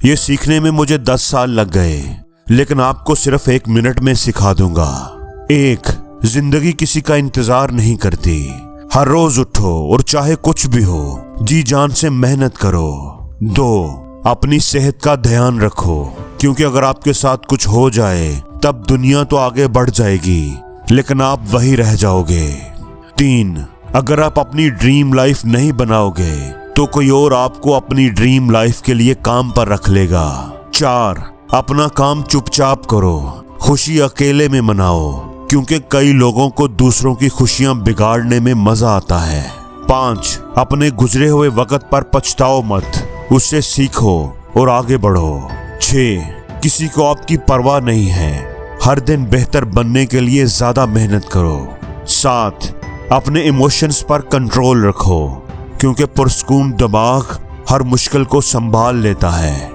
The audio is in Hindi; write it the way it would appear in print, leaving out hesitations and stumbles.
ये सीखने में मुझे 10 साल लग गए, लेकिन आपको सिर्फ 1 मिनट में सिखा दूंगा। 1. जिंदगी किसी का इंतजार नहीं करती। हर रोज उठो और चाहे कुछ भी हो, जी जान से मेहनत करो। 2. अपनी सेहत का ध्यान रखो, क्योंकि अगर आपके साथ कुछ हो जाए तब दुनिया तो आगे बढ़ जाएगी, लेकिन आप वही रह जाओगे। 3. अगर आप अपनी ड्रीम लाइफ नहीं बनाओगे तो कोई और आपको अपनी ड्रीम लाइफ के लिए काम पर रख लेगा। 4. अपना काम चुपचाप करो, खुशी अकेले में मनाओ, क्योंकि कई लोगों को दूसरों की खुशियां बिगाड़ने में मजा आता है। 5. अपने गुजरे हुए वक्त पर पछताओ मत, उससे सीखो और आगे बढ़ो। 6. किसी को आपकी परवाह नहीं है, हर दिन बेहतर बनने के लिए ज्यादा मेहनत करो। 7. अपने इमोशंस पर कंट्रोल रखो, क्योंकि पुरस्कून दिमाग हर मुश्किल को संभाल लेता है।